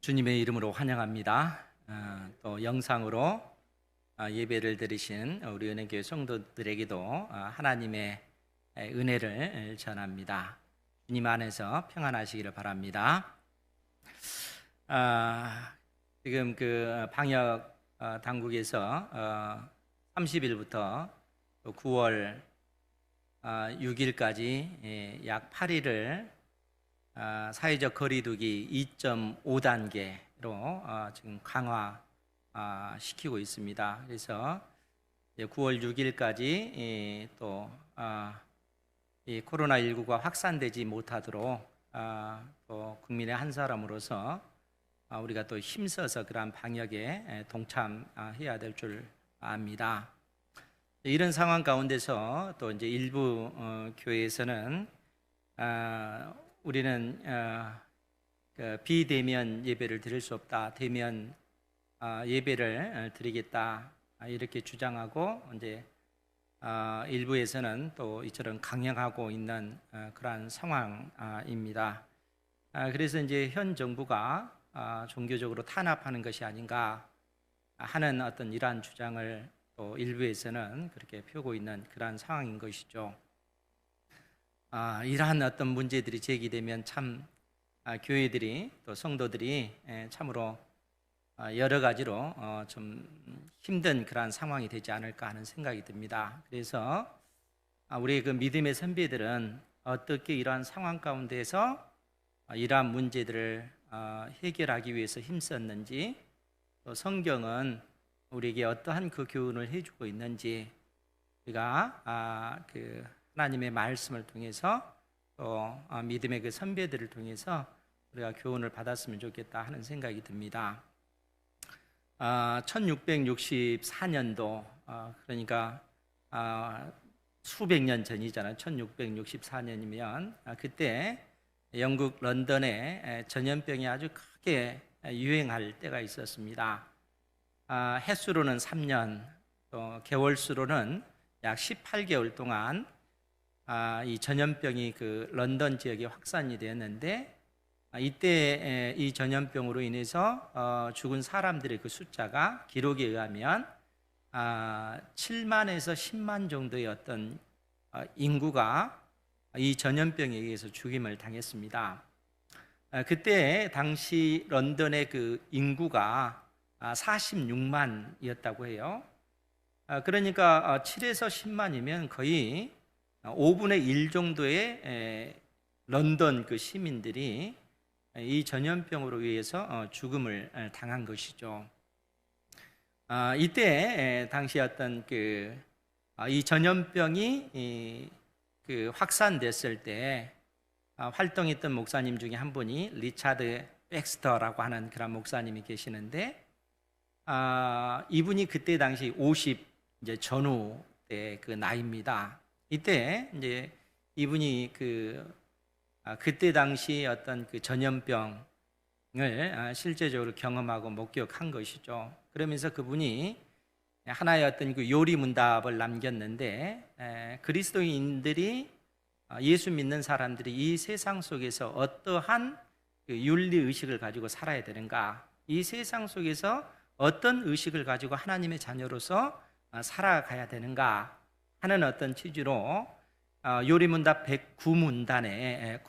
주님의 이름으로 환영합니다. 또 영상으로 예배를 드리신 우리 은혜교회 성도들에게도 하나님의 은혜를 전합니다. 주님 안에서 평안하시기를 바랍니다. 지금 그 방역 당국에서 30일부터 9월 6일까지 약 8일을 사회적 거리두기 2.5단계로 지금 강화 시키고 있습니다. 그래서 9월 6일까지 또 이 코로나19가 확산되지 못하도록 또 국민의 한 사람으로서 우리가 또 힘써서 그러한 방역에 동참해야 될 줄 압니다. 이런 상황 가운데서 또 이제 일부 교회에서는 우리는 비대면 예배를 드릴 수 없다, 대면 예배를 드리겠다 이렇게 주장하고 이제 일부에서는 또 이처럼 강행하고 있는 그러한 상황입니다. 그래서 이제 현 정부가 종교적으로 탄압하는 것이 아닌가 하는 어떤 이러한 주장을 또 일부에서는 그렇게 펴고 있는 그러한 상황인 것이죠. 이러한 어떤 문제들이 제기되면 참 교회들이 또 성도들이 참으로 여러 가지로 좀 힘든 그러한 상황이 되지 않을까 하는 생각이 듭니다. 그래서 우리 그 믿음의 선배들은 어떻게 이러한 상황 가운데서 이러한 문제들을 해결하기 위해서 힘썼는지, 또 성경은 우리에게 어떠한 그 교훈을 해주고 있는지 우리가 그 하나님의 말씀을 통해서 또 믿음의 그 선배들을 통해서 우리가 교훈을 받았으면 좋겠다 하는 생각이 듭니다. 1664년도 그러니까 수백 년 전이잖아요. 1664년이면 그때 영국 런던에 전염병이 아주 크게 유행할 때가 있었습니다. 해수로는 3년, 또 개월수로는 약 18개월 동안 이 전염병이 그 런던 지역에 확산이 되었는데, 이때 이 전염병으로 인해서 죽은 사람들의 그 숫자가 기록에 의하면 7만에서 10만 정도의 어떤 인구가 이 전염병에 의해서 죽임을 당했습니다. 그때 당시 런던의 그 인구가 46만이었다고 해요. 그러니까 7에서 10만이면 거의 5분의 1 정도의 런던 그 시민들이 이 전염병으로 의해서 죽음을 당한 것이죠. 이때 당시 어떤 이 전염병이 그 확산됐을 때 활동했던 목사님 중에 한 분이 리차드 백스터라고 하는 그런 목사님이 계시는데, 이분이 그때 당시 50 이제 전후 때 그 나이입니다. 이때 이제 이분이 그때 당시 어떤 그 전염병을 실제적으로 경험하고 목격한 것이죠. 그러면서 그분이 하나의 어떤 그 요리 문답을 남겼는데, 그리스도인들이 예수 믿는 사람들이 이 세상 속에서 어떠한 그 윤리 의식을 가지고 살아야 되는가, 이 세상 속에서 어떤 의식을 가지고 하나님의 자녀로서 살아가야 되는가 하는 어떤 취지로 요리문답 109문단에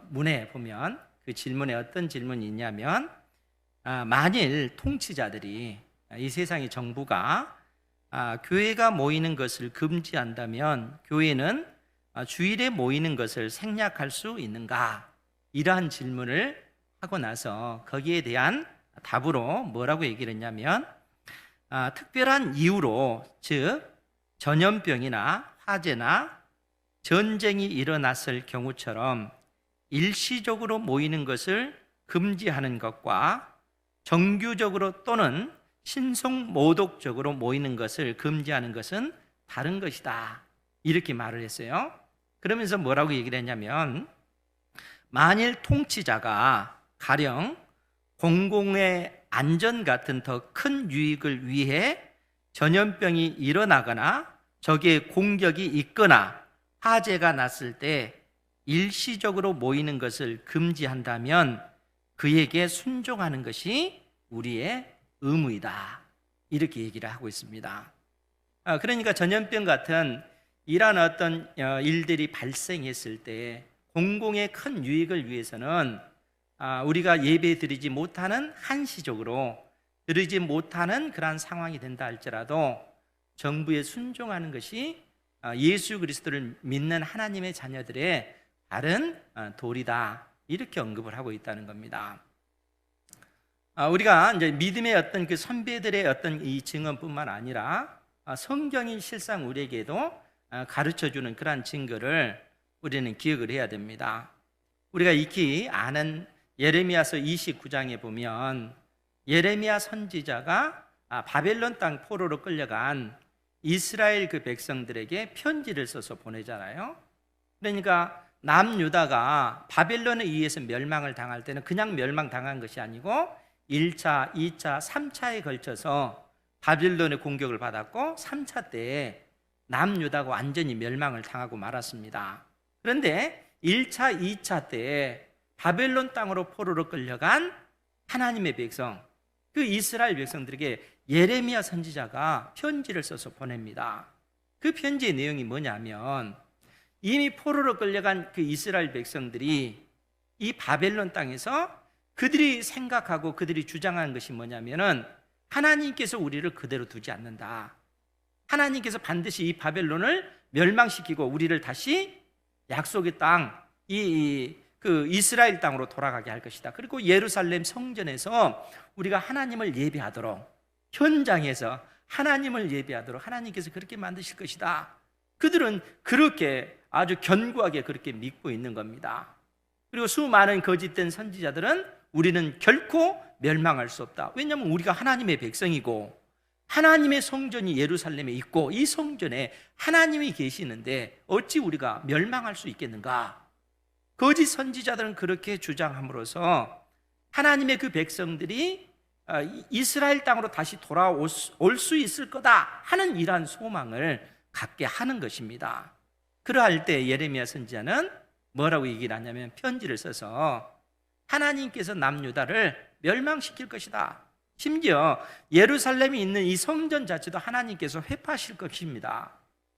문에 보면 그 질문에 어떤 질문이 있냐면, 만일 통치자들이, 이 세상의 정부가 교회가 모이는 것을 금지한다면 교회는 주일에 모이는 것을 생략할 수 있는가? 이러한 질문을 하고 나서 거기에 대한 답으로 뭐라고 얘기를 했냐면, 특별한 이유로, 즉 전염병이나 화재나 전쟁이 일어났을 경우처럼 일시적으로 모이는 것을 금지하는 것과 정규적으로 또는 신속모독적으로 모이는 것을 금지하는 것은 다른 것이다, 이렇게 말을 했어요. 그러면서 뭐라고 얘기를 했냐면, 만일 통치자가 가령 공공의 안전 같은 더 큰 유익을 위해 전염병이 일어나거나 적의 공격이 있거나 화재가 났을 때 일시적으로 모이는 것을 금지한다면 그에게 순종하는 것이 우리의 의무이다. 이렇게 얘기를 하고 있습니다. 그러니까 전염병 같은 이러한 어떤 일들이 발생했을 때 공공의 큰 유익을 위해서는 우리가 예배 드리지 못하는, 한시적으로 드리지 못하는 그러한 상황이 된다 할지라도 정부에 순종하는 것이 예수 그리스도를 믿는 하나님의 자녀들의 바른 도리다. 이렇게 언급을 하고 있다는 겁니다. 우리가 이제 믿음의 어떤 그 선배들의 어떤 이 증언뿐만 아니라 성경이 실상 우리에게도 가르쳐주는 그러한 증거를 우리는 기억을 해야 됩니다. 우리가 익히 아는 예레미야서 29장에 보면 예레미야 선지자가 바벨론 땅 포로로 끌려간 이스라엘 그 백성들에게 편지를 써서 보내잖아요. 그러니까 남유다가 바벨론에 의해서 멸망을 당할 때는 그냥 멸망당한 것이 아니고 1차, 2차, 3차에 걸쳐서 바벨론의 공격을 받았고 3차 때에 남유다가 완전히 멸망을 당하고 말았습니다. 그런데 1차, 2차 때에 바벨론 땅으로 포로로 끌려간 하나님의 백성, 그 이스라엘 백성들에게 예레미야 선지자가 편지를 써서 보냅니다. 그 편지의 내용이 뭐냐면 이미 포로로 끌려간 그 이스라엘 백성들이 이 바벨론 땅에서 그들이 생각하고 그들이 주장하는 것이 뭐냐면은 하나님께서 우리를 그대로 두지 않는다. 하나님께서 반드시 이 바벨론을 멸망시키고 우리를 다시 약속의 땅, 그 이스라엘 땅으로 돌아가게 할 것이다. 그리고 예루살렘 성전에서 우리가 하나님을 예배하도록, 현장에서 하나님을 예배하도록 하나님께서 그렇게 만드실 것이다. 그들은 그렇게 아주 견고하게 그렇게 믿고 있는 겁니다. 그리고 수많은 거짓된 선지자들은 우리는 결코 멸망할 수 없다. 왜냐하면 우리가 하나님의 백성이고 하나님의 성전이 예루살렘에 있고 이 성전에 하나님이 계시는데 어찌 우리가 멸망할 수 있겠는가? 거짓 선지자들은 그렇게 주장함으로써 하나님의 그 백성들이 이스라엘 땅으로 다시 돌아올 수 있을 거다 하는 이러한 소망을 갖게 하는 것입니다. 그러할 때 예레미야 선지자는 뭐라고 얘기를 하냐면 편지를 써서 하나님께서 남유다를 멸망시킬 것이다. 심지어 예루살렘에 있는 이 성전 자체도 하나님께서 회파하실 것입니다.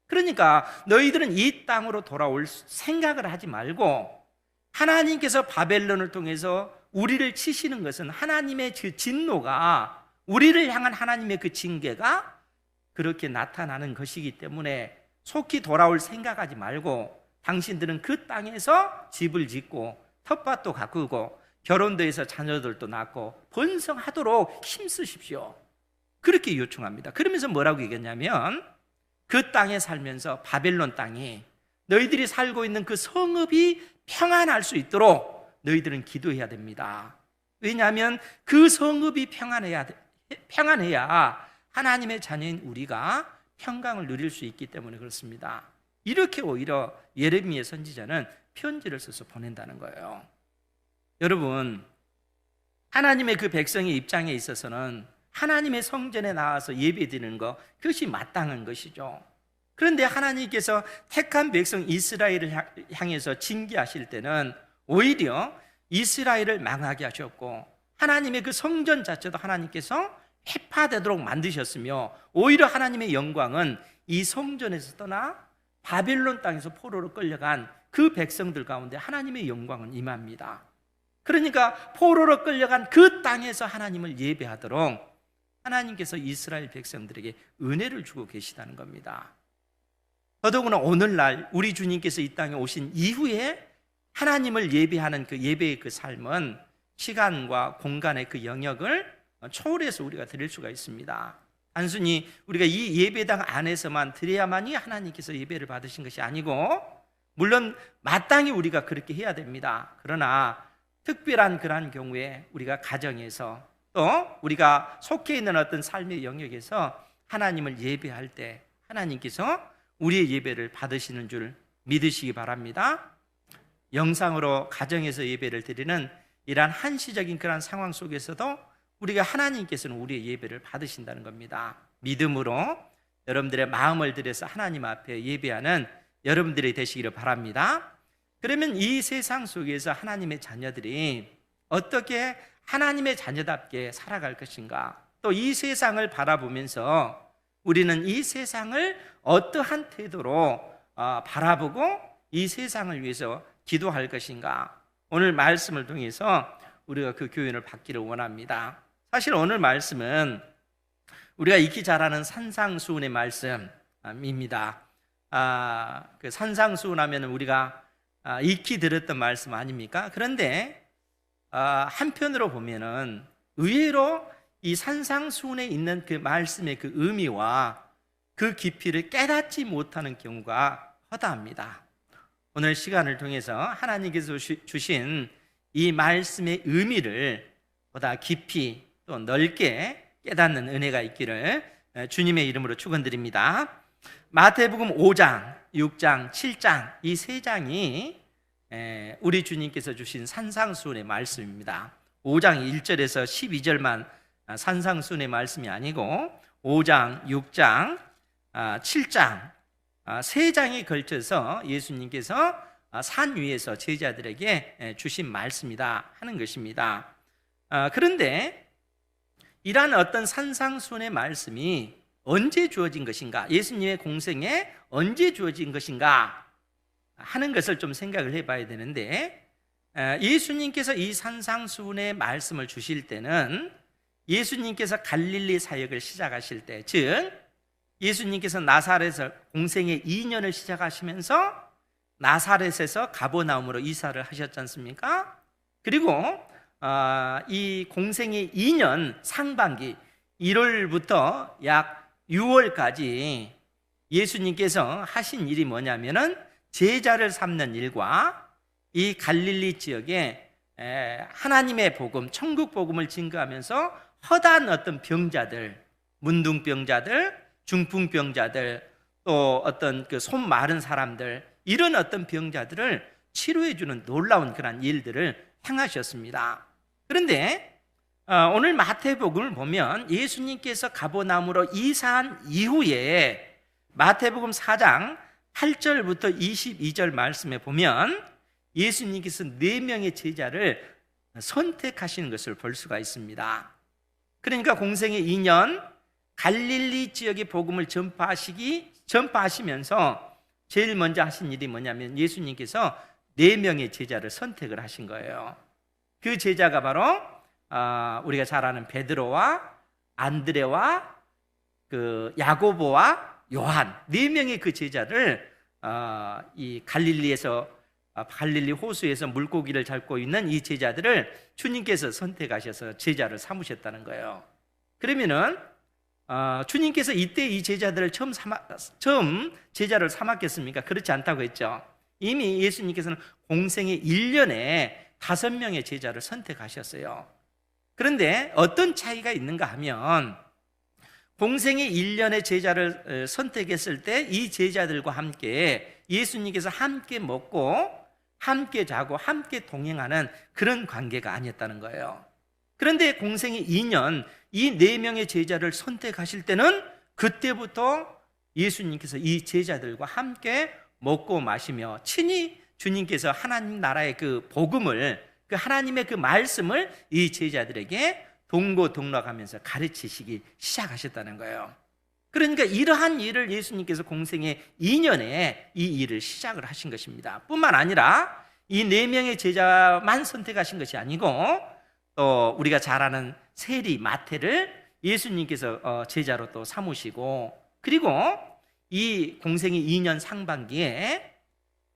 그러니까 너희들은 이 땅으로 돌아올 생각을 하지 말고 하나님께서 바벨론을 통해서 우리를 치시는 것은 하나님의 그 진노가, 우리를 향한 하나님의 그 징계가 그렇게 나타나는 것이기 때문에 속히 돌아올 생각하지 말고 당신들은 그 땅에서 집을 짓고 텃밭도 가꾸고 결혼도 해서 자녀들도 낳고 번성하도록 힘쓰십시오. 그렇게 요청합니다. 그러면서 뭐라고 얘기했냐면 그 땅에 살면서 바벨론 땅이 너희들이 살고 있는 그 성읍이 평안할 수 있도록 너희들은 기도해야 됩니다. 왜냐하면 그 성읍이 평안해야 하나님의 자녀인 우리가 평강을 누릴 수 있기 때문에 그렇습니다. 이렇게 오히려 예레미야 선지자는 편지를 써서 보낸다는 거예요. 여러분, 하나님의 그 백성의 입장에 있어서는 하나님의 성전에 나와서 예배드리는 것, 그것이 마땅한 것이죠. 그런데 하나님께서 택한 백성 이스라엘을 향해서 징계하실 때는 오히려 이스라엘을 망하게 하셨고 하나님의 그 성전 자체도 하나님께서 회파되도록 만드셨으며 오히려 하나님의 영광은 이 성전에서 떠나 바벨론 땅에서 포로로 끌려간 그 백성들 가운데 하나님의 영광은 임합니다. 그러니까 포로로 끌려간 그 땅에서 하나님을 예배하도록 하나님께서 이스라엘 백성들에게 은혜를 주고 계시다는 겁니다. 더더구나 오늘날 우리 주님께서 이 땅에 오신 이후에 하나님을 예배하는 그 예배의 그 삶은 시간과 공간의 그 영역을 초월해서 우리가 드릴 수가 있습니다. 단순히 우리가 이 예배당 안에서만 드려야만이 하나님께서 예배를 받으신 것이 아니고 물론 마땅히 우리가 그렇게 해야 됩니다. 그러나 특별한 그러한 경우에 우리가 가정에서 또 우리가 속해 있는 어떤 삶의 영역에서 하나님을 예배할 때 하나님께서 우리의 예배를 받으시는 줄 믿으시기 바랍니다. 영상으로 가정에서 예배를 드리는 이러한 한시적인 그런 상황 속에서도 우리가 하나님께서는 우리의 예배를 받으신다는 겁니다. 믿음으로 여러분들의 마음을 들여서 하나님 앞에 예배하는 여러분들이 되시기를 바랍니다. 그러면 이 세상 속에서 하나님의 자녀들이 어떻게 하나님의 자녀답게 살아갈 것인가? 또 이 세상을 바라보면서 우리는 이 세상을 어떠한 태도로 바라보고 이 세상을 위해서 기도할 것인가? 오늘 말씀을 통해서 우리가 그 교훈을 받기를 원합니다. 사실 오늘 말씀은 우리가 익히 잘 아는 산상수훈의 말씀입니다. 그 산상수훈 하면 우리가 익히 들었던 말씀 아닙니까? 그런데 한편으로 보면은 의외로 이 산상수훈에 있는 그 말씀의 그 의미와 그 깊이를 깨닫지 못하는 경우가 허다합니다. 오늘 시간을 통해서 하나님께서 주신 이 말씀의 의미를 보다 깊이 또 넓게 깨닫는 은혜가 있기를 주님의 이름으로 축원드립니다. 마태복음 5장, 6장, 7장 이 세 장이 우리 주님께서 주신 산상수훈의 말씀입니다. 5장 1절에서 12절만 산상수훈의 말씀이 아니고 5장, 6장, 7장 세 장에 걸쳐서 예수님께서 산 위에서 제자들에게 주신 말씀이다 하는 것입니다. 그런데 이러한 어떤 산상수훈의 말씀이 언제 주어진 것인가? 예수님의 공생에 언제 주어진 것인가? 하는 것을 좀 생각을 해봐야 되는데 예수님께서 이 산상수훈의 말씀을 주실 때는 예수님께서 갈릴리 사역을 시작하실 때, 즉 예수님께서 나사렛에서 공생의 2년을 시작하시면서 나사렛에서 가버나움으로 이사를 하셨지 않습니까? 그리고 이 공생의 2년 상반기 1월부터 약 6월까지 예수님께서 하신 일이 뭐냐면은 제자를 삼는 일과 이 갈릴리 지역에 하나님의 복음, 천국 복음을 증거하면서 허다한 어떤 병자들, 문둥병자들, 중풍병자들, 또 어떤 그 손 마른 사람들, 이런 어떤 병자들을 치료해 주는 놀라운 그런 일들을 행하셨습니다. 그런데 오늘 마태복음을 보면 예수님께서 가버나움으로 이사한 이후에 마태복음 4장 8절부터 22절 말씀에 보면 예수님께서 4명의 제자를 선택하시는 것을 볼 수가 있습니다. 그러니까 공생의 2년 갈릴리 지역의 복음을 전파하시면서 제일 먼저 하신 일이 뭐냐면 예수님께서 4명의 제자를 선택을 하신 거예요. 그 제자가 바로 우리가 잘 아는 베드로와 안드레와 그 야고보와 요한, 4명의 그 제자를 이 갈릴리 호수에서 물고기를 잡고 있는 이 제자들을 주님께서 선택하셔서 제자를 삼으셨다는 거예요. 그러면은 주님께서 이때 이 제자들을 처음 제자를 삼았겠습니까? 그렇지 않다고 했죠. 이미 예수님께서는 공생의 1년에 5명의 제자를 선택하셨어요. 그런데 어떤 차이가 있는가 하면 공생의 1년의 제자를 선택했을 때 이 제자들과 함께 예수님께서 함께 먹고 함께 자고 함께 동행하는 그런 관계가 아니었다는 거예요. 그런데 공생의 2년 이 4명의 제자를 선택하실 때는 그때부터 예수님께서 이 제자들과 함께 먹고 마시며 친히 주님께서 하나님 나라의 그 복음을, 그 하나님의 그 말씀을 이 제자들에게 동고동락하면서 가르치시기 시작하셨다는 거예요. 그러니까 이러한 일을 예수님께서 공생의 2년에 이 일을 시작을 하신 것입니다. 뿐만 아니라 이 4명의 제자만 선택하신 것이 아니고 또 우리가 잘 아는 세리 마태를 예수님께서 제자로 또 삼으시고, 그리고 이 공생의 2년 상반기에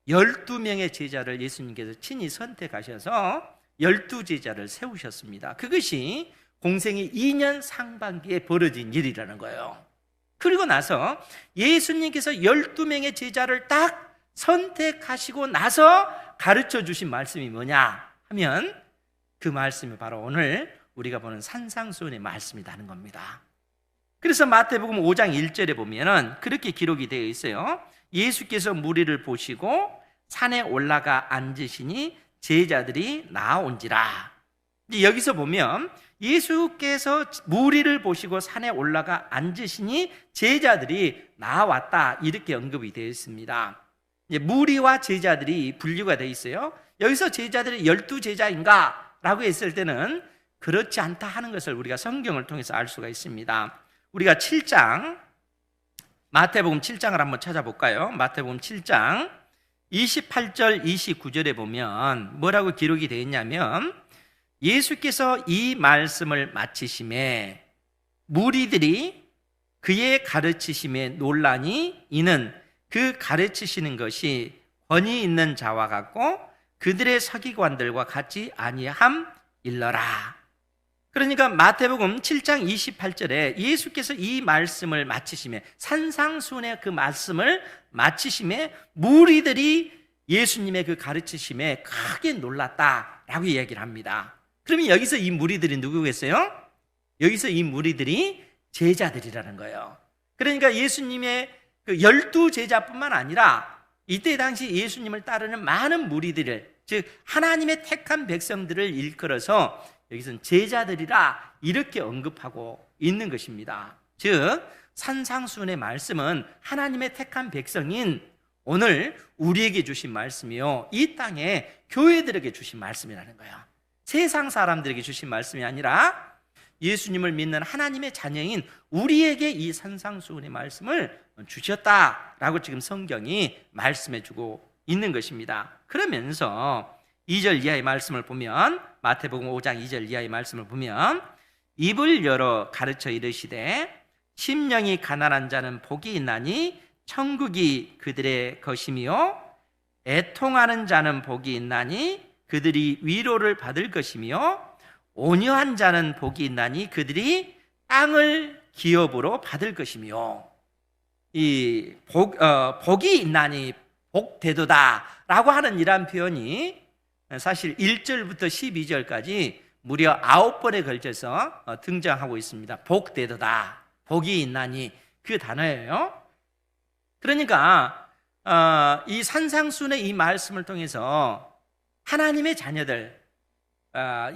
12명의 제자를 예수님께서 친히 선택하셔서 12제자를 세우셨습니다. 그것이 공생의 2년 상반기에 벌어진 일이라는 거예요. 그리고 나서 예수님께서 12명의 제자를 딱 선택하시고 나서 가르쳐 주신 말씀이 뭐냐 하면 그 말씀이 바로 오늘 우리가 보는 산상수훈의 말씀이라는 겁니다. 그래서 마태복음 5장 1절에 보면은 그렇게 기록이 되어 있어요. 예수께서 무리를 보시고 산에 올라가 앉으시니 제자들이 나온지라. 여기서 보면 예수께서 무리를 보시고 산에 올라가 앉으시니 제자들이 나왔다, 이렇게 언급이 되어 있습니다. 무리와 제자들이 분류가 되어 있어요. 여기서 제자들이 12제자인가 라고 했을 때는 그렇지 않다 하는 것을 우리가 성경을 통해서 알 수가 있습니다. 우리가 7장, 마태복음 7장을 한번 찾아볼까요? 마태복음 7장 28절 29절에 보면 뭐라고 기록이 되어 있냐면, 예수께서 이 말씀을 마치심에 무리들이 그의 가르치심에 놀라니 이는 그 가르치시는 것이 권위 있는 자와 같고 그들의 서기관들과 같지 아니함일러라. 그러니까 마태복음 7장 28절에 예수께서 이 말씀을 마치심에, 산상수훈의 그 말씀을 마치심에 무리들이 예수님의 그 가르치심에 크게 놀랐다라고 이야기를 합니다. 그러면 여기서 이 무리들이 누구겠어요? 여기서 이 무리들이 제자들이라는 거예요. 그러니까 예수님의 그 12제자뿐만 아니라 이때 당시 예수님을 따르는 많은 무리들을, 즉 하나님의 택한 백성들을 일컬어서 여기서는 제자들이라 이렇게 언급하고 있는 것입니다. 즉 산상수훈의 말씀은 하나님의 택한 백성인 오늘 우리에게 주신 말씀이요, 이 땅에 교회들에게 주신 말씀이라는 거예요. 세상 사람들에게 주신 말씀이 아니라 예수님을 믿는 하나님의 자녀인 우리에게 이 산상수훈의 말씀을 주셨다라고 지금 성경이 말씀해 주고 있는 것입니다. 그러면서 2절 이하의 말씀을 보면, 마태복음 5장 2절 이하의 말씀을 보면, 입을 열어 가르쳐 이르시되 심령이 가난한 자는 복이 있나니 천국이 그들의 것이며, 애통하는 자는 복이 있나니 그들이 위로를 받을 것이며, 온유한 자는 복이 있나니 그들이 땅을 기업으로 받을 것이며, 이 복이 있나니 복되도다 라고 하는 이러한 표현이 사실 1절부터 12절까지 무려 9번에 걸쳐서 등장하고 있습니다. 복되도다, 복이 있나니, 그 단어예요. 그러니까 이 산상수훈의 이 말씀을 통해서 하나님의 자녀들,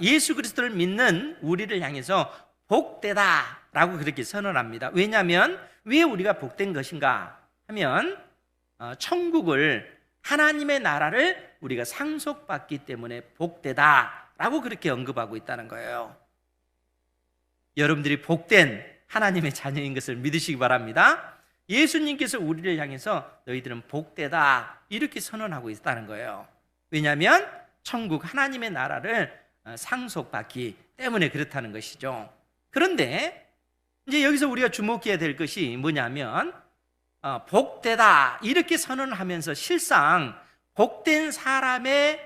예수 그리스도를 믿는 우리를 향해서 복되다라고 그렇게 선언합니다. 왜냐하면 왜 우리가 복된 것인가 하면 천국을, 하나님의 나라를 우리가 상속받기 때문에 복되다라고 그렇게 언급하고 있다는 거예요. 여러분들이 복된 하나님의 자녀인 것을 믿으시기 바랍니다. 예수님께서 우리를 향해서 너희들은 복되다 이렇게 선언하고 있다는 거예요. 왜냐하면 천국, 하나님의 나라를 상속받기 때문에 그렇다는 것이죠. 그런데 이제 여기서 우리가 주목해야 될 것이 뭐냐면, 복되다 이렇게 선언하면서 실상 복된 사람의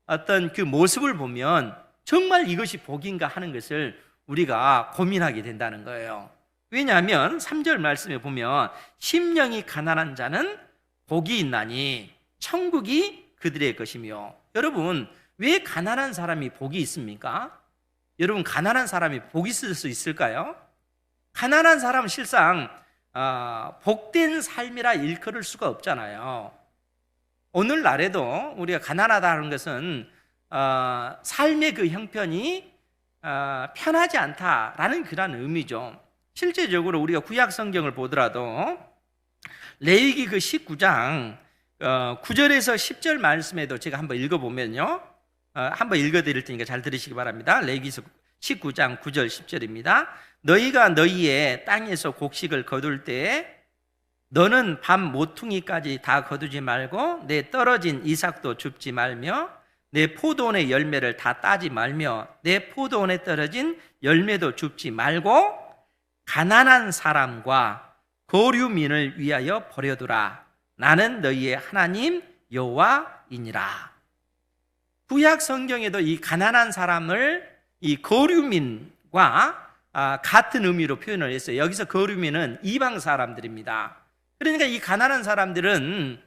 어떤 그 모습을 보면 정말 이것이 복인가 하는 것을 우리가 고민하게 된다는 거예요. 왜냐하면 3절 말씀에 보면 심령이 가난한 자는 복이 있나니 천국이 그들의 것이며, 여러분 왜 가난한 사람이 복이 있습니까? 여러분 가난한 사람이 복이 있을 수 있을까요? 가난한 사람은 실상 복된 삶이라 일컬을 수가 없잖아요. 오늘날에도 우리가 가난하다는 것은 삶의 그 형편이 편하지 않다라는 그런 의미죠. 실제적으로 우리가 구약 성경을 보더라도 레위기 그 19장 9절에서 10절 말씀에도 제가 한번 읽어보면요, 한번 읽어드릴 테니까 잘 들으시기 바랍니다. 레위기 19장 9절 10절입니다. 너희가 너희의 땅에서 곡식을 거둘 때에 너는 밤 모퉁이까지 다 거두지 말고 내 떨어진 이삭도 줍지 말며 내 포도원의 열매를 다 따지 말며 내 포도원에 떨어진 열매도 줍지 말고 가난한 사람과 거류민을 위하여 버려두라. 나는 너희의 하나님 여호와이니라. 구약 성경에도 이 가난한 사람을 이 거류민과 같은 의미로 표현을 했어요. 여기서 거류민은 이방 사람들입니다. 그러니까 이 가난한 사람들은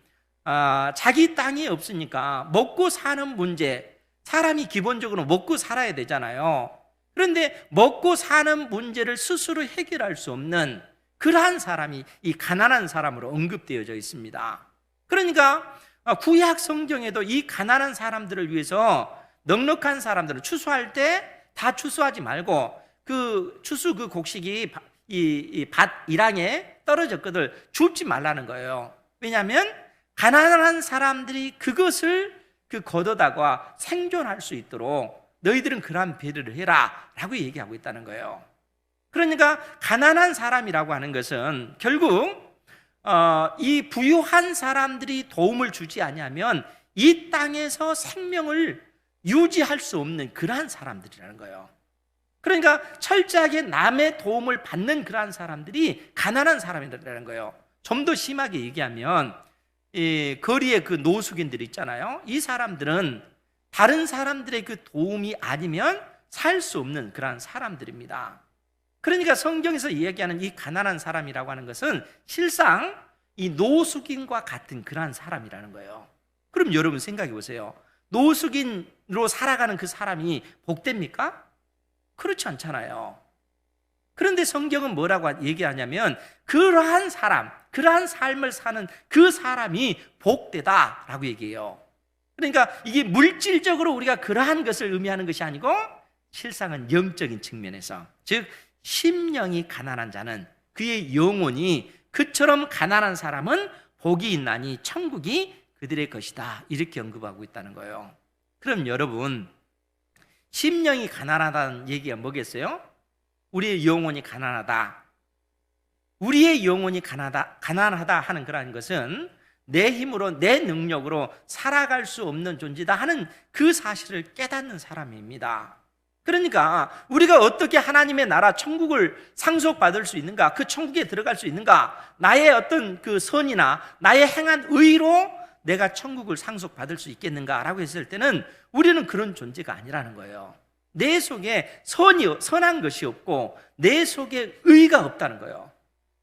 자기 땅이 없으니까 먹고 사는 문제, 사람이 기본적으로 먹고 살아야 되잖아요. 그런데 먹고 사는 문제를 스스로 해결할 수 없는 그러한 사람이 이 가난한 사람으로 언급되어져 있습니다. 그러니까 구약 성경에도 이 가난한 사람들을 위해서 넉넉한 사람들은 추수할 때 다 추수하지 말고 그 추수 그 곡식이 이 밭 일항에 떨어졌거든 줍지 말라는 거예요. 왜냐하면 가난한 사람들이 그것을 그 걷어다가 생존할 수 있도록 너희들은 그러한 배려를 해라 라고 얘기하고 있다는 거예요. 그러니까 가난한 사람이라고 하는 것은 결국 이 부유한 사람들이 도움을 주지 아니하면 이 땅에서 생명을 유지할 수 없는 그러한 사람들이라는 거예요. 그러니까 철저하게 남의 도움을 받는 그러한 사람들이 가난한 사람이라는 거예요. 좀 더 심하게 얘기하면 이 거리에 그 노숙인들 있잖아요. 이 사람들은 다른 사람들의 그 도움이 아니면 살 수 없는 그러한 사람들입니다. 그러니까 성경에서 이야기하는 이 가난한 사람이라고 하는 것은 실상 이 노숙인과 같은 그러한 사람이라는 거예요. 그럼 여러분 생각해 보세요. 노숙인으로 살아가는 그 사람이 복됩니까? 그렇지 않잖아요. 그런데 성경은 뭐라고 얘기하냐면 그러한 사람, 그러한 삶을 사는 그 사람이 복되다라고 얘기해요. 그러니까 이게 물질적으로 우리가 그러한 것을 의미하는 것이 아니고 실상은 영적인 측면에서, 즉 심령이 가난한 자는 그의 영혼이 그처럼 가난한 사람은 복이 있나니 천국이 그들의 것이다, 이렇게 언급하고 있다는 거예요. 그럼 여러분, 심령이 가난하다는 얘기가 뭐겠어요? 우리의 영혼이 가난하다. 우리의 영혼이 가난하다 하는 그러한 것은 내 힘으로, 내 능력으로 살아갈 수 없는 존재다 하는 그 사실을 깨닫는 사람입니다. 그러니까 우리가 어떻게 하나님의 나라 천국을 상속받을 수 있는가, 그 천국에 들어갈 수 있는가, 나의 어떤 그 선이나 나의 행한 의로 내가 천국을 상속받을 수 있겠는가라고 했을 때는 우리는 그런 존재가 아니라는 거예요. 내 속에 선한 것이 없고 내 속에 의가 없다는 거예요.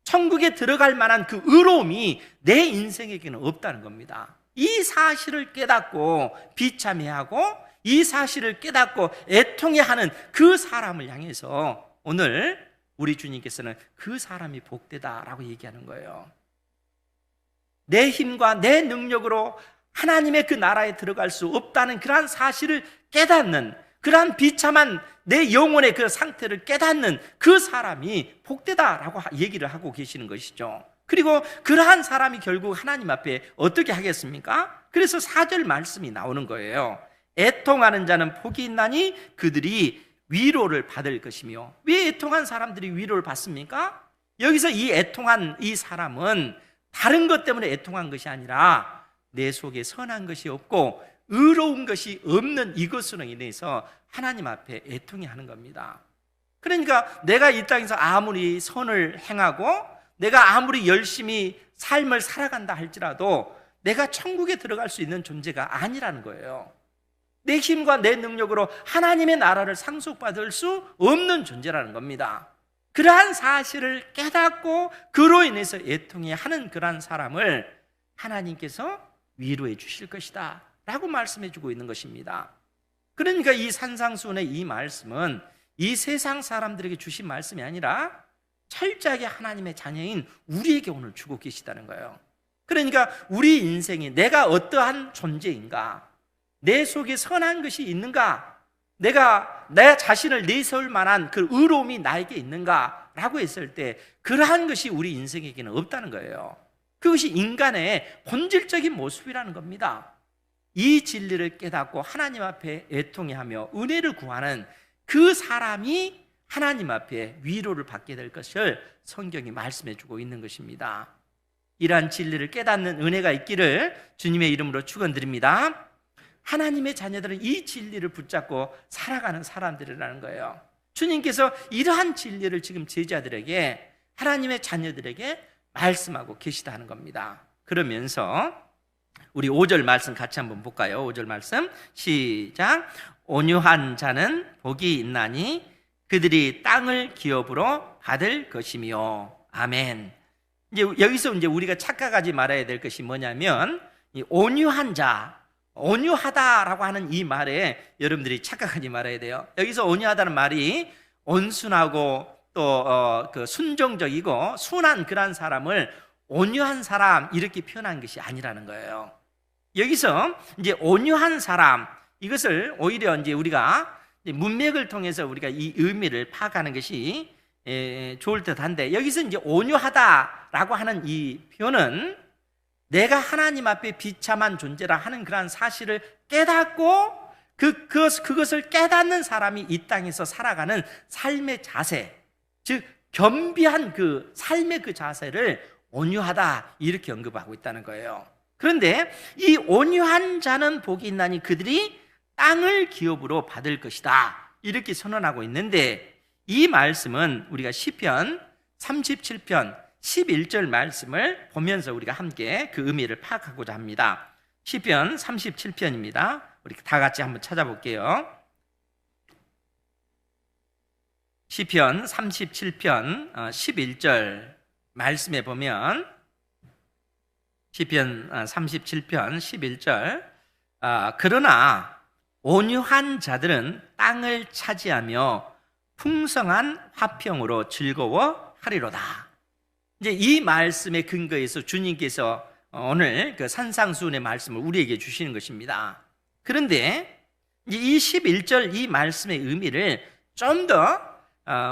천국에 들어갈 만한 그 의로움이 내 인생에게는 없다는 겁니다. 이 사실을 깨닫고 비참해하고 이 사실을 깨닫고 애통해하는 그 사람을 향해서 오늘 우리 주님께서는 그 사람이 복되다라고 얘기하는 거예요. 내 힘과 내 능력으로 하나님의 그 나라에 들어갈 수 없다는 그러한 사실을 깨닫는, 그러한 비참한 내 영혼의 그 상태를 깨닫는 그 사람이 복되다라고 얘기를 하고 계시는 것이죠. 그리고 그러한 사람이 결국 하나님 앞에 어떻게 하겠습니까? 그래서 4절 말씀이 나오는 거예요. 애통하는 자는 복이 있나니 그들이 위로를 받을 것이며. 왜 애통한 사람들이 위로를 받습니까? 여기서 이 애통한 이 사람은 다른 것 때문에 애통한 것이 아니라 내 속에 선한 것이 없고 의로운 것이 없는 이것으로 인해서 하나님 앞에 애통해 하는 겁니다. 그러니까 내가 이 땅에서 아무리 선을 행하고 내가 아무리 열심히 삶을 살아간다 할지라도 내가 천국에 들어갈 수 있는 존재가 아니라는 거예요. 내 힘과 내 능력으로 하나님의 나라를 상속받을 수 없는 존재라는 겁니다. 그러한 사실을 깨닫고 그로 인해서 애통해 하는 그러한 사람을 하나님께서 위로해 주실 것이다 라고 말씀해 주고 있는 것입니다. 그러니까 이 산상수훈의 이 말씀은 이 세상 사람들에게 주신 말씀이 아니라 철저하게 하나님의 자녀인 우리에게 오늘 주고 계시다는 거예요. 그러니까 우리 인생이 내가 어떠한 존재인가, 내 속에 선한 것이 있는가, 내가 내 자신을 내세울 만한 그 의로움이 나에게 있는가라고 했을 때 그러한 것이 우리 인생에게는 없다는 거예요. 그것이 인간의 본질적인 모습이라는 겁니다. 이 진리를 깨닫고 하나님 앞에 애통해하며 은혜를 구하는 그 사람이 하나님 앞에 위로를 받게 될 것을 성경이 말씀해 주고 있는 것입니다. 이러한 진리를 깨닫는 은혜가 있기를 주님의 이름으로 축원드립니다. 하나님의 자녀들은 이 진리를 붙잡고 살아가는 사람들이라는 거예요. 주님께서 이러한 진리를 지금 제자들에게, 하나님의 자녀들에게 말씀하고 계시다는 겁니다. 그러면서 우리 5절 말씀 같이 한번 볼까요? 5절 말씀 시작. 온유한 자는 복이 있나니 그들이 땅을 기업으로 받을 것이며. 아멘. 이제 여기서 이제 우리가 착각하지 말아야 될 것이 뭐냐면 이 온유한 자, 온유하다라고 하는 이 말에 여러분들이 착각하지 말아야 돼요. 여기서 온유하다는 말이 온순하고 또 그 순종적이고 순한 그런 사람을 온유한 사람 이렇게 표현한 것이 아니라는 거예요. 여기서 이제 온유한 사람, 이것을 오히려 이제 우리가 문맥을 통해서 우리가 이 의미를 파악하는 것이 좋을 듯한데, 여기서 이제 온유하다라고 하는 이 표현은 내가 하나님 앞에 비참한 존재라 하는 그러한 사실을 깨닫고 그것을 깨닫는 사람이 이 땅에서 살아가는 삶의 자세, 즉 겸비한 그 삶의 그 자세를 온유하다 이렇게 언급하고 있다는 거예요. 그런데 이 온유한 자는 복이 있나니 그들이 땅을 기업으로 받을 것이다 이렇게 선언하고 있는데, 이 말씀은 우리가 시편 37편 11절 말씀을 보면서 우리가 함께 그 의미를 파악하고자 합니다. 시편 37편입니다. 우리 다 같이 한번 찾아볼게요. 시편 37편 11절 말씀에 보면, 시편 37편 11절 그러나 온유한 자들은 땅을 차지하며 풍성한 화평으로 즐거워하리로다. 이제 이 말씀의 근거에서 주님께서 오늘 그 산상수훈의 말씀을 우리에게 주시는 것입니다. 그런데 이 11절 이 말씀의 의미를 좀 더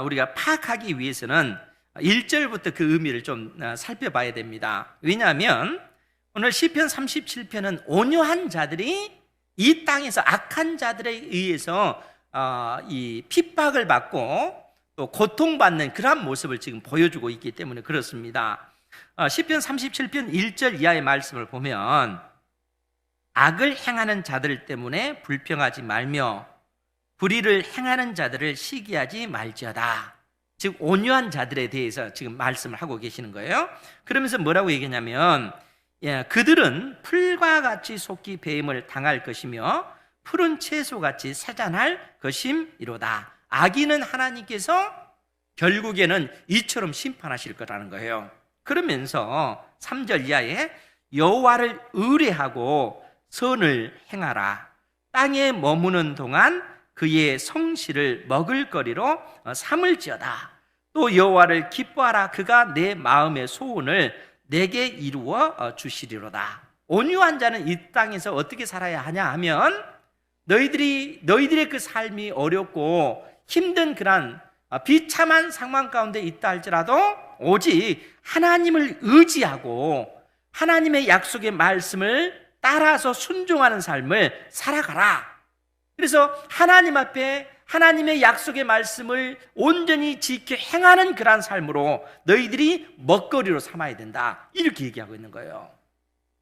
우리가 파악하기 위해서는 1절부터 그 의미를 좀 살펴봐야 됩니다. 왜냐하면 오늘 시편 37편은 온유한 자들이 이 땅에서 악한 자들에 의해서 이 핍박을 받고 또 고통받는 그런 모습을 지금 보여주고 있기 때문에 그렇습니다. 시편 37편 1절 이하의 말씀을 보면, 악을 행하는 자들 때문에 불평하지 말며 불의를 행하는 자들을 시기하지 말지어다. 즉 온유한 자들에 대해서 지금 말씀을 하고 계시는 거예요. 그러면서 뭐라고 얘기하냐면, 그들은 풀과 같이 속히 배임을 당할 것이며 푸른 채소같이 세잔할 것임이로다. 악인은 하나님께서 결국에는 이처럼 심판하실 거라는 거예요. 그러면서 3절 이하에 여호와를 의뢰하고 선을 행하라. 땅에 머무는 동안 그의 성실을 먹을거리로 삼을지어다. 또 여호와를 기뻐하라. 그가 내 마음의 소원을 내게 이루어 주시리로다. 온유한 자는 이 땅에서 어떻게 살아야 하냐 하면, 너희들의 그 삶이 어렵고 힘든 그런 비참한 상황 가운데 있다 할지라도 오직 하나님을 의지하고 하나님의 약속의 말씀을 따라서 순종하는 삶을 살아가라. 그래서 하나님 앞에 하나님의 약속의 말씀을 온전히 지켜 행하는 그러한 삶으로 너희들이 먹거리로 삼아야 된다, 이렇게 얘기하고 있는 거예요.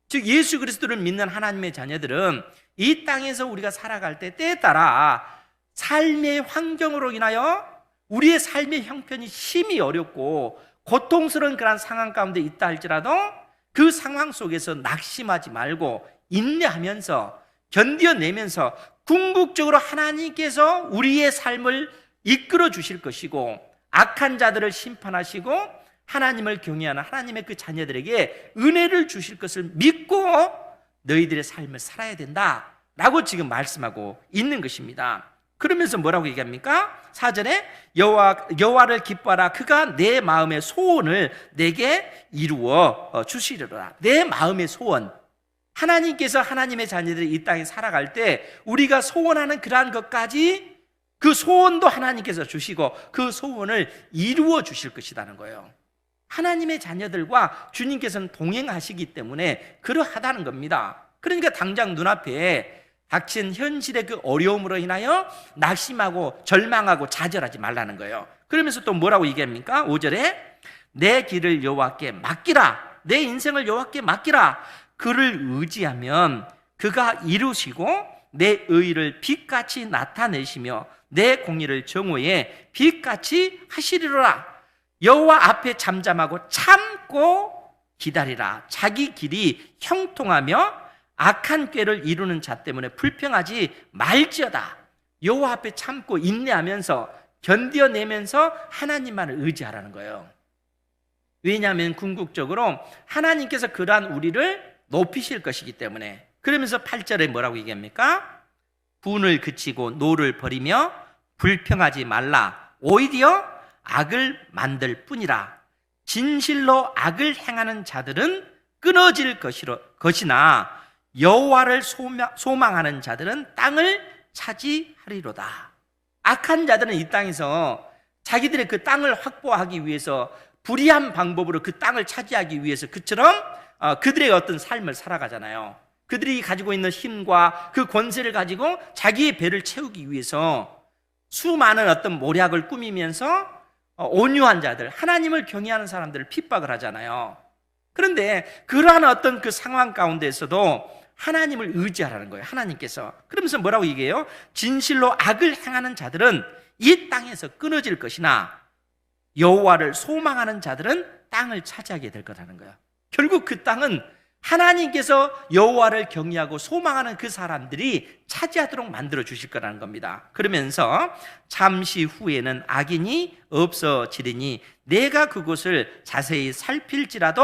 즉 예수 그리스도를 믿는 하나님의 자녀들은 이 땅에서 우리가 살아갈 때 때에 따라 삶의 환경으로 인하여 우리의 삶의 형편이 심히 어렵고 고통스러운 그런 상황 가운데 있다 할지라도 그 상황 속에서 낙심하지 말고 인내하면서 견뎌내면서 궁극적으로 하나님께서 우리의 삶을 이끌어 주실 것이고 악한 자들을 심판하시고 하나님을 경외하는 하나님의 그 자녀들에게 은혜를 주실 것을 믿고 너희들의 삶을 살아야 된다라고 지금 말씀하고 있는 것입니다. 그러면서 뭐라고 얘기합니까? 4절에 여호와를 기뻐하라. 그가 내 마음의 소원을 내게 이루어 주시리로다. 내 마음의 소원, 하나님께서 하나님의 자녀들이 이 땅에 살아갈 때 우리가 소원하는 그러한 것까지 그 소원도 하나님께서 주시고 그 소원을 이루어 주실 것이라는 거예요. 하나님의 자녀들과 주님께서는 동행하시기 때문에 그러하다는 겁니다. 그러니까 당장 눈앞에 닥친 현실의 그 어려움으로 인하여 낙심하고 절망하고 좌절하지 말라는 거예요. 그러면서 또 뭐라고 얘기합니까? 5절에 내 길을 여호와께 맡기라. 내 인생을 여호와께 맡기라. 그를 의지하면 그가 이루시고 내 의를 빛같이 나타내시며 내 공의를 정오에 빛같이 하시리로라. 여호와 앞에 잠잠하고 참고 기다리라. 자기 길이 형통하며 악한 꾀를 이루는 자 때문에 불평하지 말지어다. 여호와 앞에 참고 인내하면서 견뎌내면서 하나님만을 의지하라는 거예요. 왜냐하면 궁극적으로 하나님께서 그러한 우리를 높이실 것이기 때문에. 그러면서 8절에 뭐라고 얘기합니까? 분을 그치고 노를 버리며 불평하지 말라. 오히려 악을 만들 뿐이라. 진실로 악을 행하는 자들은 끊어질 것이나 여호와를 소망하는 자들은 땅을 차지하리로다. 악한 자들은 이 땅에서 자기들의 그 땅을 확보하기 위해서 불의한 방법으로 그 땅을 차지하기 위해서 그처럼 그들의 어떤 삶을 살아가잖아요. 그들이 가지고 있는 힘과 그 권세를 가지고 자기의 배를 채우기 위해서 수많은 어떤 모략을 꾸미면서 온유한 자들, 하나님을 경외하는 사람들을 핍박을 하잖아요. 그런데 그러한 어떤 그 상황 가운데서도 하나님을 의지하라는 거예요. 하나님께서. 그러면서 뭐라고 얘기해요? 진실로 악을 행하는 자들은 이 땅에서 끊어질 것이나 여호와를 소망하는 자들은 땅을 차지하게 될 거라는 거예요. 결국 그 땅은 하나님께서 여호와를 경외하고 소망하는 그 사람들이 차지하도록 만들어 주실 거라는 겁니다. 그러면서 잠시 후에는 악인이 없어지리니 내가 그곳을 자세히 살필지라도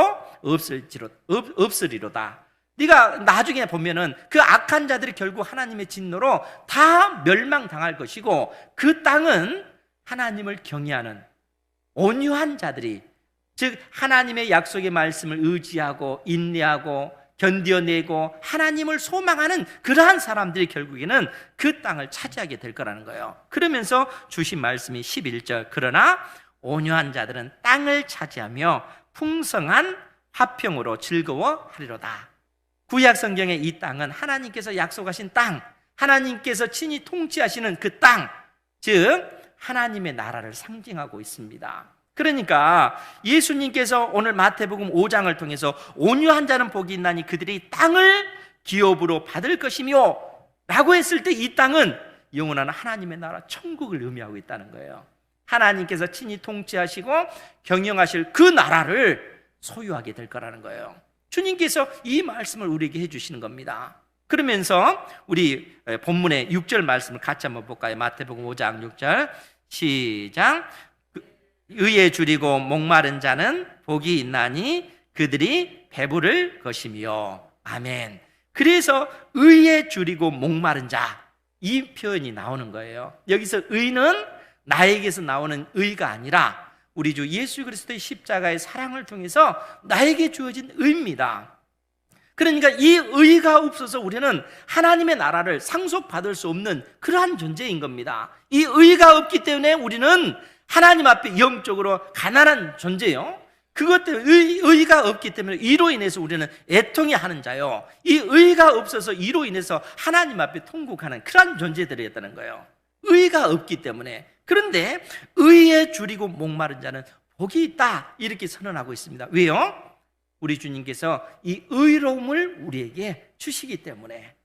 없으리로다. 네가 나중에 보면은 그 악한 자들이 결국 하나님의 진노로 다 멸망당할 것이고, 그 땅은 하나님을 경외하는 온유한 자들이, 즉 하나님의 약속의 말씀을 의지하고 인내하고 견뎌내고 하나님을 소망하는 그러한 사람들이 결국에는 그 땅을 차지하게 될 거라는 거예요. 그러면서 주신 말씀이 11절, 그러나 온유한 자들은 땅을 차지하며 풍성한 화평으로 즐거워하리로다. 구약 성경의 이 땅은 하나님께서 약속하신 땅, 하나님께서 친히 통치하시는 그 땅, 즉 하나님의 나라를 상징하고 있습니다. 그러니까 예수님께서 오늘 마태복음 5장을 통해서 온유한 자는 복이 있나니 그들이 땅을 기업으로 받을 것이며 라고 했을 때 이 땅은 영원한 하나님의 나라 천국을 의미하고 있다는 거예요. 하나님께서 친히 통치하시고 경영하실 그 나라를 소유하게 될 거라는 거예요. 주님께서 이 말씀을 우리에게 해주시는 겁니다. 그러면서 우리 본문의 6절 말씀을 같이 한번 볼까요? 마태복음 5장 6절 시작. 의에 줄이고 목마른 자는 복이 있나니 그들이 배부를 것이며. 아멘. 그래서 의에 줄이고 목마른 자, 이 표현이 나오는 거예요. 여기서 의는 나에게서 나오는 의가 아니라 우리 주 예수 그리스도의 십자가의 사랑을 통해서 나에게 주어진 의입니다. 그러니까 이 의가 없어서 우리는 하나님의 나라를 상속받을 수 없는 그러한 존재인 겁니다. 이 의가 없기 때문에 우리는 하나님 앞에 영적으로 가난한 존재요. 그것 때문에 의가 없기 때문에 이로 인해서 우리는 애통해 하는 자요. 이 의가 없어서 이로 인해서 하나님 앞에 통곡하는 그러한 존재들이었다는 거예요. 의가 없기 때문에. 그런데 의에 줄이고 목마른 자는 복이 있다, 이렇게 선언하고 있습니다. 왜요? 우리 주님께서 이 의로움을 우리에게 주시기 때문에,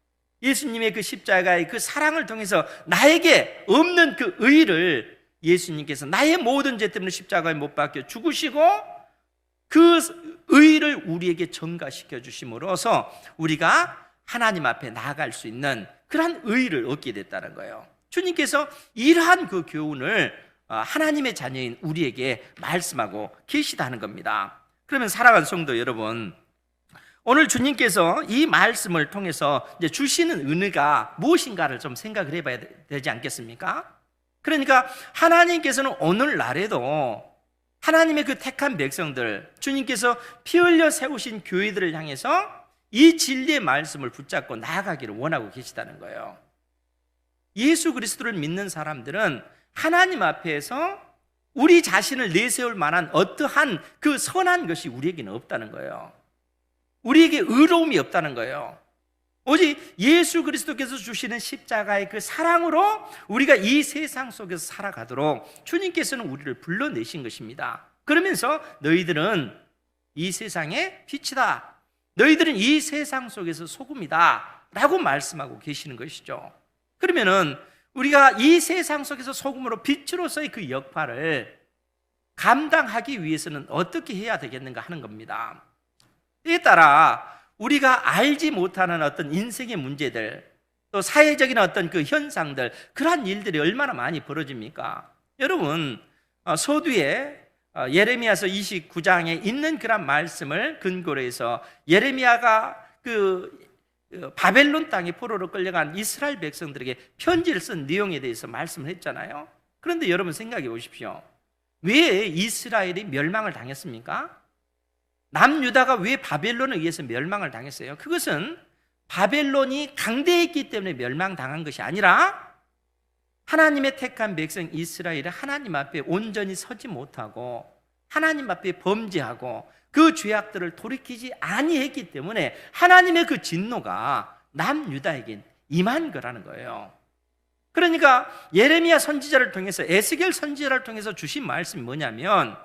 예수님의 그 십자가의 그 사랑을 통해서 나에게 없는 그 의를 예수님께서 나의 모든 죄 때문에 십자가에 못 박혀 죽으시고 그 의를 우리에게 전가시켜 주심으로써 우리가 하나님 앞에 나아갈 수 있는 그러한 의를 얻게 됐다는 거예요. 주님께서 이러한 그 교훈을 하나님의 자녀인 우리에게 말씀하고 계시다는 겁니다. 그러면 사랑하는 성도 여러분, 오늘 주님께서 이 말씀을 통해서 이제 주시는 은혜가 무엇인가를 좀 생각을 해봐야 되지 않겠습니까? 그러니까 하나님께서는 오늘날에도 하나님의 그 택한 백성들, 주님께서 피 흘려 세우신 교회들을 향해서 이 진리의 말씀을 붙잡고 나아가기를 원하고 계시다는 거예요. 예수 그리스도를 믿는 사람들은 하나님 앞에서 우리 자신을 내세울 만한 어떠한 그 선한 것이 우리에게는 없다는 거예요. 우리에게 의로움이 없다는 거예요. 오직 예수 그리스도께서 주시는 십자가의 그 사랑으로 우리가 이 세상 속에서 살아가도록 주님께서는 우리를 불러내신 것입니다. 그러면서 너희들은 이 세상의 빛이다, 너희들은 이 세상 속에서 소금이다 라고 말씀하고 계시는 것이죠. 그러면은 우리가 이 세상 속에서 소금으로 빛으로서의 그 역할을 감당하기 위해서는 어떻게 해야 되겠는가 하는 겁니다. 이에 따라 우리가 알지 못하는 어떤 인생의 문제들, 또 사회적인 어떤 그 현상들, 그러한 일들이 얼마나 많이 벌어집니까? 여러분, 서두에 예레미야서 29장에 있는 그런 말씀을 근거로 해서 예레미야가 그 바벨론 땅에 포로로 끌려간 이스라엘 백성들에게 편지를 쓴 내용에 대해서 말씀을 했잖아요. 그런데 여러분 생각해 보십시오. 왜 이스라엘이 멸망을 당했습니까? 남유다가 왜 바벨론에 의해서 멸망을 당했어요? 그것은 바벨론이 강대했기 때문에 멸망당한 것이 아니라 하나님의 택한 백성 이스라엘이 하나님 앞에 온전히 서지 못하고 하나님 앞에 범죄하고 그 죄악들을 돌이키지 아니했기 때문에 하나님의 그 진노가 남유다에겐 임한 거라는 거예요. 그러니까 예레미야 선지자를 통해서, 에스겔 선지자를 통해서 주신 말씀이 뭐냐면,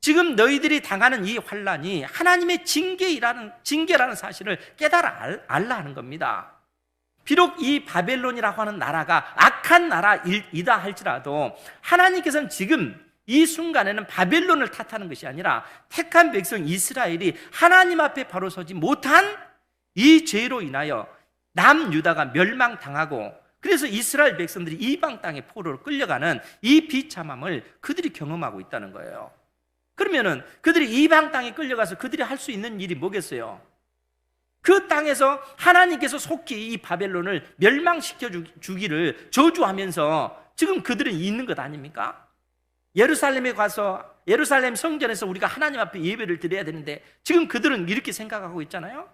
지금 너희들이 당하는 이 환난이 하나님의 징계라는 사실을 깨달아 알라 하는 겁니다. 비록 이 바벨론이라고 하는 나라가 악한 나라이다 할지라도 하나님께서는 지금 이 순간에는 바벨론을 탓하는 것이 아니라 택한 백성 이스라엘이 하나님 앞에 바로 서지 못한 이 죄로 인하여 남유다가 멸망당하고, 그래서 이스라엘 백성들이 이방 땅의 포로로 끌려가는 이 비참함을 그들이 경험하고 있다는 거예요. 그러면은 그들이 이방 땅에 끌려가서 그들이 할 수 있는 일이 뭐겠어요? 그 땅에서 하나님께서 속히 이 바벨론을 멸망시켜 주기를 저주하면서 지금 그들은 있는 것 아닙니까? 예루살렘에 가서 예루살렘 성전에서 우리가 하나님 앞에 예배를 드려야 되는데 지금 그들은 이렇게 생각하고 있잖아요.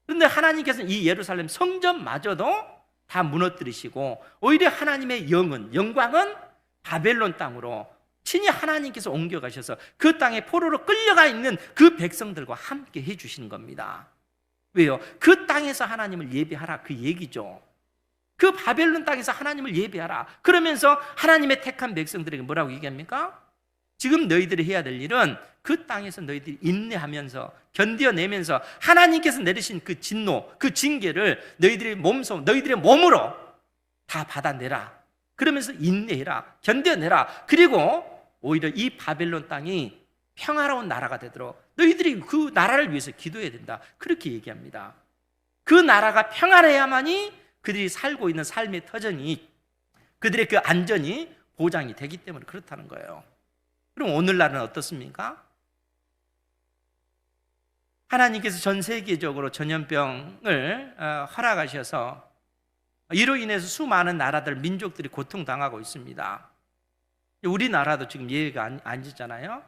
그런데 하나님께서는 이 예루살렘 성전마저도 다 무너뜨리시고 오히려 하나님의 영광은 바벨론 땅으로 친히 하나님께서 옮겨가셔서 그 땅에 포로로 끌려가 있는 그 백성들과 함께 해주시는 겁니다. 왜요? 그 땅에서 하나님을 예배하라, 그 얘기죠. 그 바벨론 땅에서 하나님을 예배하라. 그러면서 하나님의 택한 백성들에게 뭐라고 얘기합니까? 지금 너희들이 해야 될 일은 그 땅에서 너희들이 인내하면서 견뎌내면서 하나님께서 내리신 그 진노, 그 징계를 너희들의 몸으로 다 받아내라. 그러면서 인내해라, 견뎌내라. 그리고 오히려 이 바벨론 땅이 평화로운 나라가 되도록 너희들이 그 나라를 위해서 기도해야 된다. 그렇게 얘기합니다. 그 나라가 평안해야만이 그들이 살고 있는 삶의 터전이, 그들의 그 안전이 보장이 되기 때문에 그렇다는 거예요. 그럼 오늘날은 어떻습니까? 하나님께서 전 세계적으로 전염병을 허락하셔서 이로 인해서 수많은 나라들, 민족들이 고통당하고 있습니다. 우리나라도 지금 예외가 아니잖아요.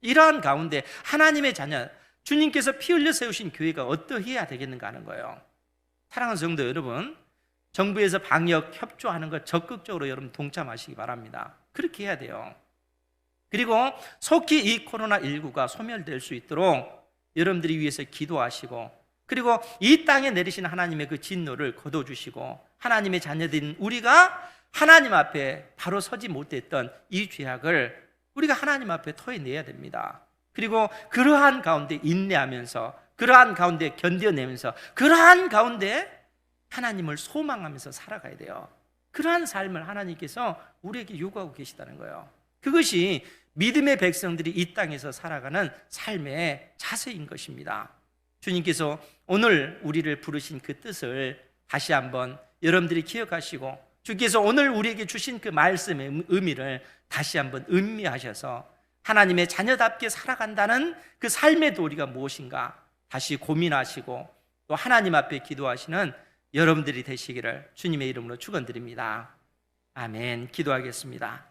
이러한 가운데 하나님의 자녀, 주님께서 피 흘려 세우신 교회가 어떠해야 되겠는가 하는 거예요. 사랑하는 성도 여러분, 정부에서 방역 협조하는 것 적극적으로 여러분 동참하시기 바랍니다. 그렇게 해야 돼요. 그리고 속히 이 코로나19가 소멸될 수 있도록 여러분들이 위해서 기도하시고, 그리고 이 땅에 내리신 하나님의 그 진노를 거둬주시고, 하나님의 자녀들인 우리가 하나님 앞에 바로 서지 못했던 이 죄악을 우리가 하나님 앞에 토해내야 됩니다. 그리고 그러한 가운데 인내하면서, 그러한 가운데 견뎌내면서, 그러한 가운데 하나님을 소망하면서 살아가야 돼요. 그러한 삶을 하나님께서 우리에게 요구하고 계시다는 거예요. 그것이 믿음의 백성들이 이 땅에서 살아가는 삶의 자세인 것입니다. 주님께서 오늘 우리를 부르신 그 뜻을 다시 한번 여러분들이 기억하시고, 주께서 오늘 우리에게 주신 그 말씀의 의미를 다시 한번 음미하셔서 하나님의 자녀답게 살아간다는 그 삶의 도리가 무엇인가 다시 고민하시고 또 하나님 앞에 기도하시는 여러분들이 되시기를 주님의 이름으로 축원드립니다. 아멘. 기도하겠습니다.